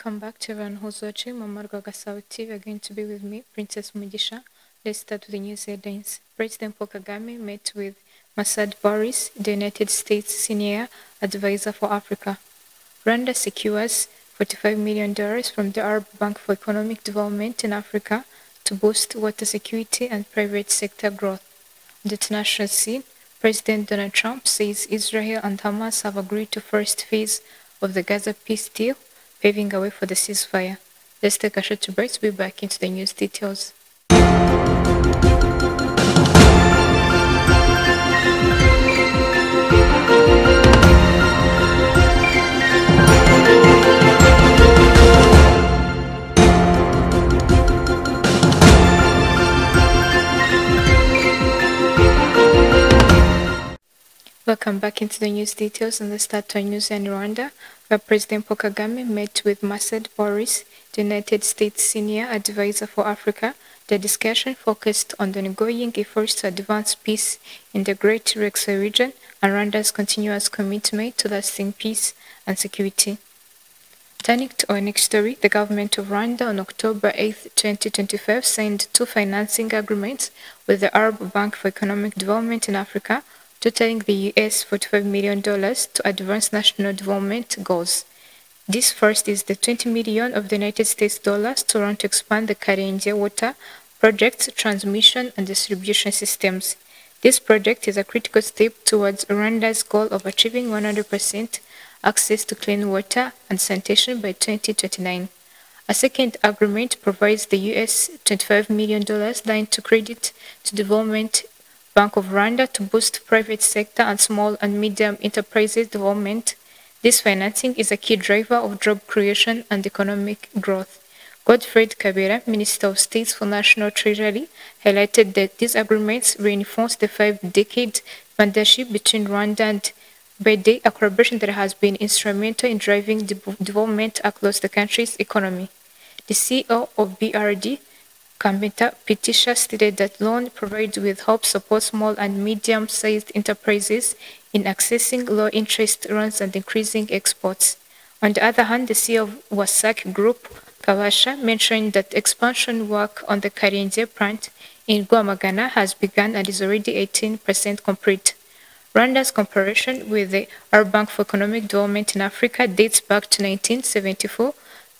Welcome back to everyone who's watching. Mama Rwanda TV. You're going to be with me, Princess Mugisha. Let's start with the news headlines. President Kagame met with Massad, Boulos, the United States Senior Advisor for Africa. Rwanda secures $45 million from the Arab Bank for Economic Development in Africa to boost water security and private sector growth. On the international scene, President Donald Trump says Israel and Hamas have agreed to first phase of the Gaza peace deal, paving a way for the ceasefire. Let's take a short break to be back into the news details. Welcome back into the news details. And let's start our news in Rwanda, where President Kagame met with Massad, Boulos, the United States Senior Advisor for Africa. The discussion focused on the ongoing efforts to advance peace in the Great Rex region and Rwanda's continuous commitment to lasting peace and security. Turning to our next story, the government of Rwanda on October 8, 2025 signed two financing agreements with the Arab Bank for Economic Development in Africa, totaling the US $45 million to advance national development goals. This first is the $20 million of the United States dollars to run to expand the Kagame water project's transmission and distribution systems. This project is a critical step towards Rwanda's goal of achieving 100% access to clean water and sanitation by 2029. A second agreement provides the US $25 million line to credit to Development Bank of Rwanda to boost private sector and small and medium enterprises development. This financing is a key driver of job creation and economic growth. Godfred Kabera, Minister of State for National Treasury, highlighted that these agreements reinforce the 5-decade partnership between Rwanda and Badea, a collaboration that has been instrumental in driving development across the country's economy. The CEO of BRD, Kameta Pitisha, stated that loan provided with help support small and medium-sized enterprises in accessing low-interest loans and increasing exports. On the other hand, the CEO of Wasak Group, Kabasha, mentioned that expansion work on the Kagame plant in Rwamagana has begun and is already 18% complete. Rwanda's cooperation with the Arab Bank for Economic Development in Africa dates back to 1974,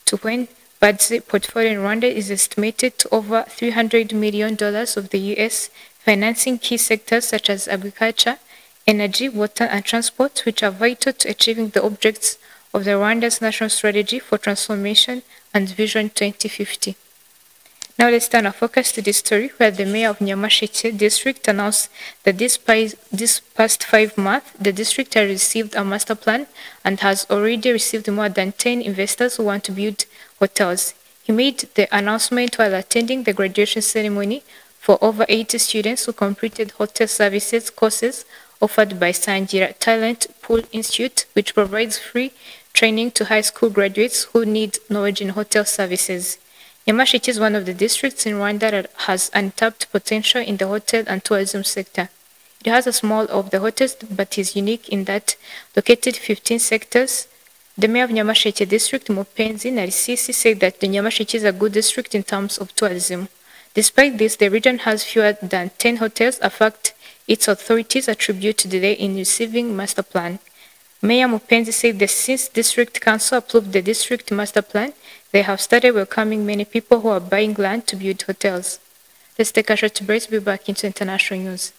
to when Bad's portfolio in Rwanda is estimated to over $300 million of the US, financing key sectors such as agriculture, energy, water, and transport, which are vital to achieving the objectives of the Rwanda's National Strategy for Transformation and Vision 2050. Now let's turn our focus to this story, where the mayor of Nyamasheke district announced that this past 5 months, the district has received a master plan and has already received more than 10 investors who want to build hotels. He made the announcement while attending the graduation ceremony for over 80 students who completed hotel services courses offered by Sangira Talent Pool Institute, which provides free training to high school graduates who need knowledge in hotel services. Nyamasheke is one of the districts in Rwanda that has untapped potential in the hotel and tourism sector. It has a small of the hotels, but is unique in that located 15 sectors. The mayor of Nyamasheke district, Mupenzi Narisisi, said that the Nyamasheke is a good district in terms of tourism. Despite this, the region has fewer than 10 hotels, a fact its authorities attribute to delay in receiving master plan. Mayor Mupenzi said that since District Council approved the district master plan, they have started welcoming many people who are buying land to build hotels. Let's take a short break to be back into international news.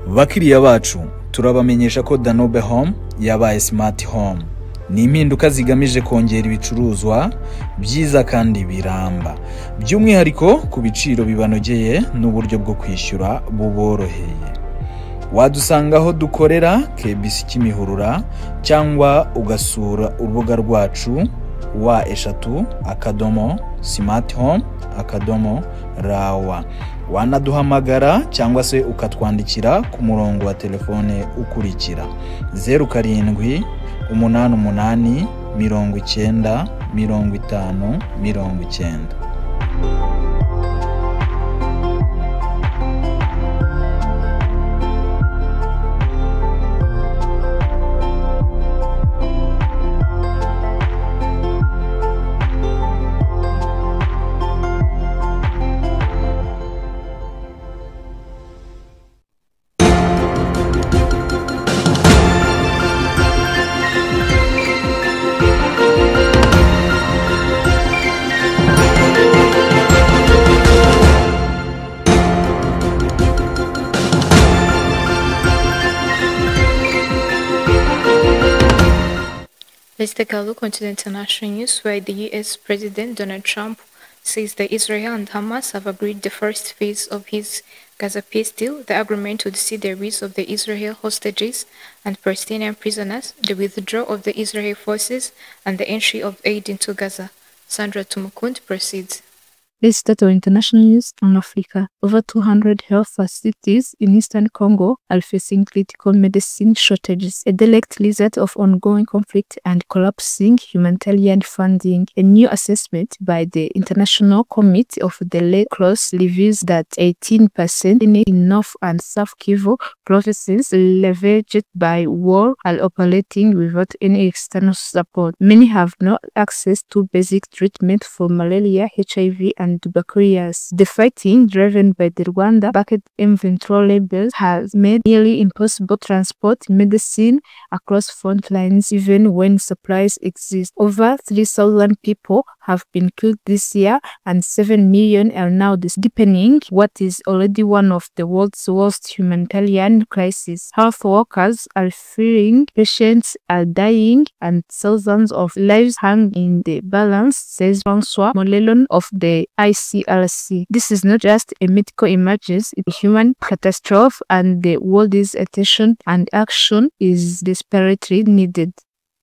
Bakiriya bacu, turabamenyesha ko Danobe Home yabaye Smart Home. Ni impinduka zigamije kongera ibicuruzwa byiza kandi biramba. By'umwihariko ku biciro bibanogeye n'uburyo bwo kwishyura buboroheye. Wadusanga aho dukorera KBC Kimihurura cyangwa ugasura urubuga rwacu wa/smarthome.rawa. Wanaduhamagara cyangwa se ukatwandikira ku murongo wa telefone ukurikira 0788 88 90 50 90. Let's take a look into the international news where the US President Donald Trump says that Israel and Hamas have agreed the first phase of his Gaza peace deal. The agreement would see the release of the Israel hostages and Palestinian prisoners, the withdrawal of the Israeli forces, and the entry of aid into Gaza. Sandra Tumukundi proceeds. Let's start our international news on Africa. Over 200 health facilities in eastern Congo are facing critical medicine shortages, a direct result of ongoing conflict and collapsing humanitarian funding. A new assessment by the International Committee of the Red Cross reveals that 18% in North and South Kivu provinces ravaged by war are operating without any external support. Many have no access to basic treatment for malaria, HIV, and tuberculosis. The fighting, driven by the Rwanda-backed inventory labels, has made nearly impossible transport medicine across front lines even when supplies exist. Over 3,000 people have been killed this year and 7 million are now deepening what is already one of the world's worst humanitarian crises. Health workers are fearing, patients are dying, and thousands of lives hang in the balance, says François Molelon of the ICRC. This is not just a medical emergency, it's a human catastrophe, and the world's attention and action is desperately needed.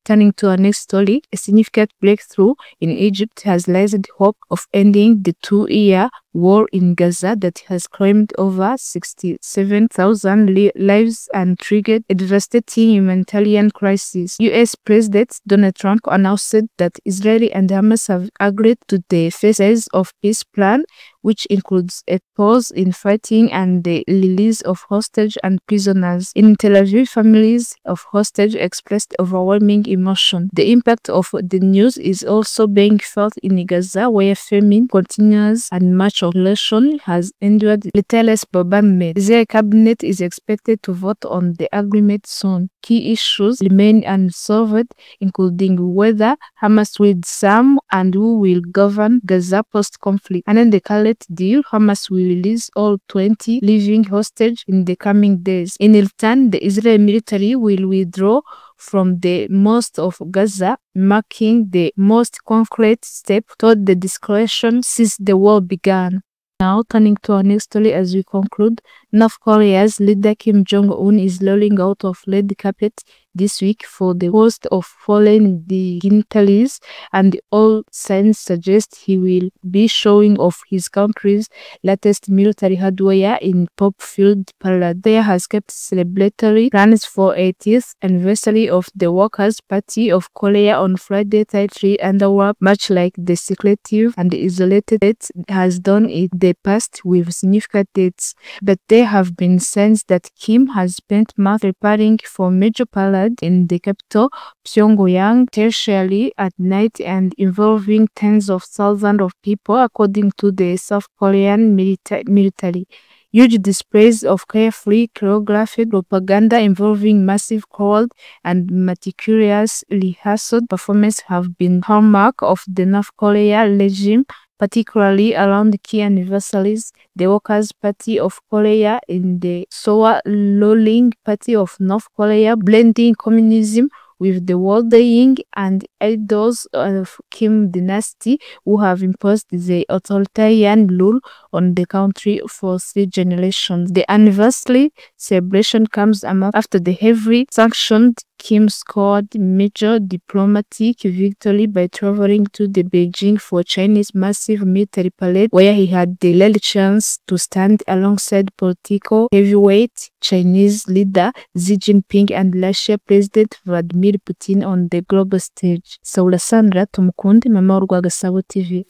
Turning to our next story, a significant breakthrough in Egypt has raised hope of ending the 2-year war in Gaza that has claimed over 67,000 lives and triggered a devastating humanitarian crisis. US President Donald Trump announced that Israel and Hamas have agreed to the phases of peace plan, which includes a pause in fighting and the release of hostages and prisoners. In Tel Aviv, families of hostages expressed overwhelming emotion. The impact of the news is also being felt in Gaza, where famine continues and much population has endured littlest bombardment. The Israeli cabinet is expected to vote on the agreement soon. Key issues remain unsolved, including whether Hamas will disarm and who will govern Gaza post-conflict. And in the current deal, Hamas will release all 20 living hostages in the coming days. In return, the Israeli military will withdraw from the most of Gaza, marking the most concrete step toward the de-escalation since the war began. Now, turning to our next story as we conclude, North Korea's leader Kim Jong-un is rolling out of red carpet this week for the host of foreign dignitaries, and all signs suggest he will be showing off his country's latest military hardware in pop-filled parade. There has kept celebratory plans for 80th anniversary of the Workers' Party of Korea on Friday, 33 underworld, much like the secretive and isolated state has done in the past with significant dates. But there have been signs that Kim has spent months preparing for major parade in the capital, Pyongyang, tertiary at night and involving tens of thousands of people, according to the South Korean military. Huge displays of carefully choreographed propaganda involving massive crowd and meticulous rehearsed performance have been hallmark of the North Korea regime, particularly around key anniversaries. The Workers' Party of Korea in the Seoul ruling party of North Korea, blending communism with the well-being and elders of Kim dynasty, who have imposed the authoritarian rule on the country for 3 generations. The anniversary celebration comes a month after the heavily sanctioned Kim scored major diplomatic victory by traveling to the Beijing for Chinese massive military parade, where he had the rare chance to stand alongside political heavyweight Chinese leader Xi Jinping and Russia President Vladimir Putin on the global stage. Saula Sandra Tumukundi, Mama Rwa Gasabo TV.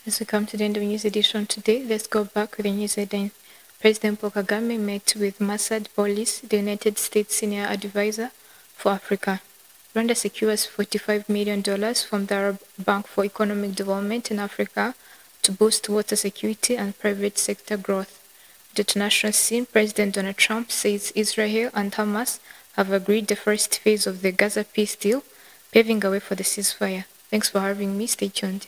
As we come to the end of the news edition today, let's go back with the news headline. President Paul Kagame met with Massad, Boulos, the United States Senior Advisor for Africa. Rwanda secures $45 million from the Arab Bank for Economic Development in Africa to boost water security and private sector growth. The international scene, President Donald Trump says Israel and Hamas have agreed the first phase of the Gaza peace deal, paving a way for the ceasefire. Thanks for having me. Stay tuned.